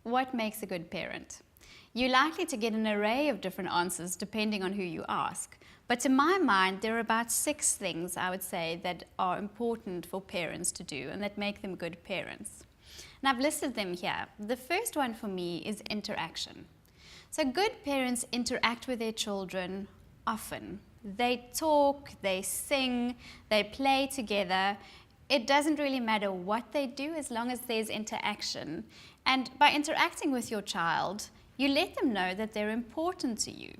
What makes a good parent? You're likely to get an array of different answers depending on who you ask. But to my mind, there are about 6 things I would say that are important for parents to do and that make them good parents. And I've listed them here. The first one for me is interaction. So good parents interact with their children often. They talk, they sing, they play together. It doesn't really matter what they do as long as there's interaction. And by interacting with your child, you let them know that they're important to you.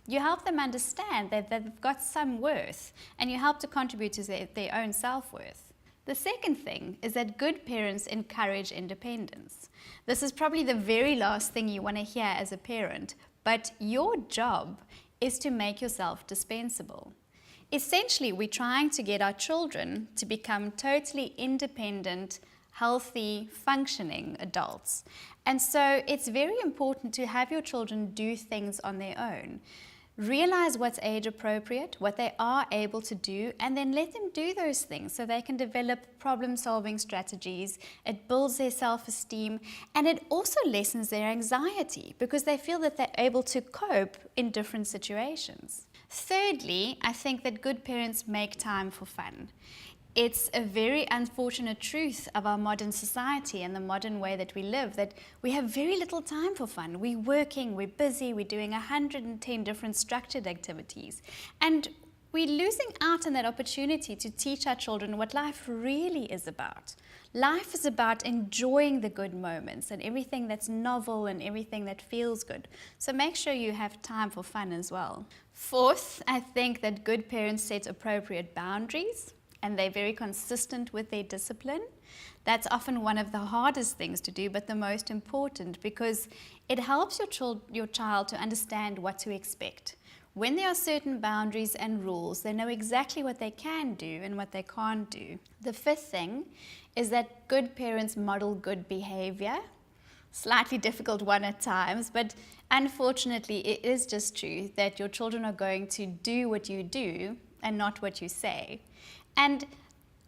You help them understand that they've got some worth, and you help to contribute to their own self-worth. The second thing is that good parents encourage independence. This is probably the very last thing you want to hear as a parent, but your job is to make yourself dispensable. Essentially, we're trying to get our children to become totally independent, healthy, functioning adults. And so it's very important to have your children do things on their own. Realize what's age appropriate, what they are able to do, and then let them do those things so they can develop problem-solving strategies. It builds their self-esteem, and it also lessens their anxiety because they feel that they're able to cope in different situations. Thirdly, I think that good parents make time for fun. It's a very unfortunate truth of our modern society and the modern way that we live that we have very little time for fun. We're working, we're busy, we're doing 110 different structured activities. And we're losing out on that opportunity to teach our children what life really is about. Life is about enjoying the good moments and everything that's novel and everything that feels good. So make sure you have time for fun as well. Fourth, I think that good parents set appropriate boundaries, and they're very consistent with their discipline. That's often one of the hardest things to do, but the most important, because it helps your child to understand what to expect. When there are certain boundaries and rules, they know exactly what they can do and what they can't do. The fifth thing is that good parents model good behavior. Slightly difficult one at times, but unfortunately it is just true that your children are going to do what you do and not what you say. And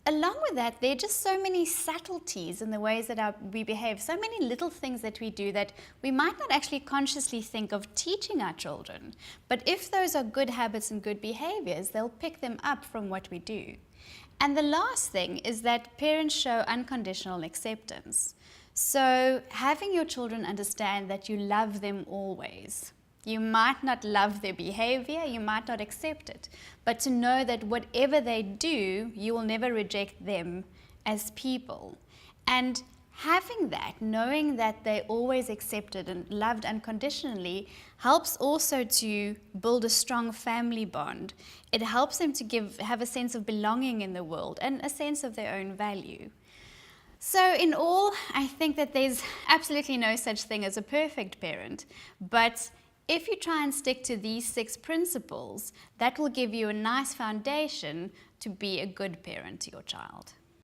along with that, there are just so many subtleties in the ways that we behave, so many little things that we do that we might not actually consciously think of teaching our children. But if those are good habits and good behaviors, they'll pick them up from what we do. And the last thing is that parents show unconditional acceptance. So having your children understand that you love them always. You might not love their behavior, you might not accept it, but to know that whatever they do, you will never reject them as people. And having that, knowing that they're always accepted and loved unconditionally, helps also to build a strong family bond. It helps them to have a sense of belonging in the world and a sense of their own value. So in all, I think that there's absolutely no such thing as a perfect parent, but if you try and stick to these 6 principles, that will give you a nice foundation to be a good parent to your child.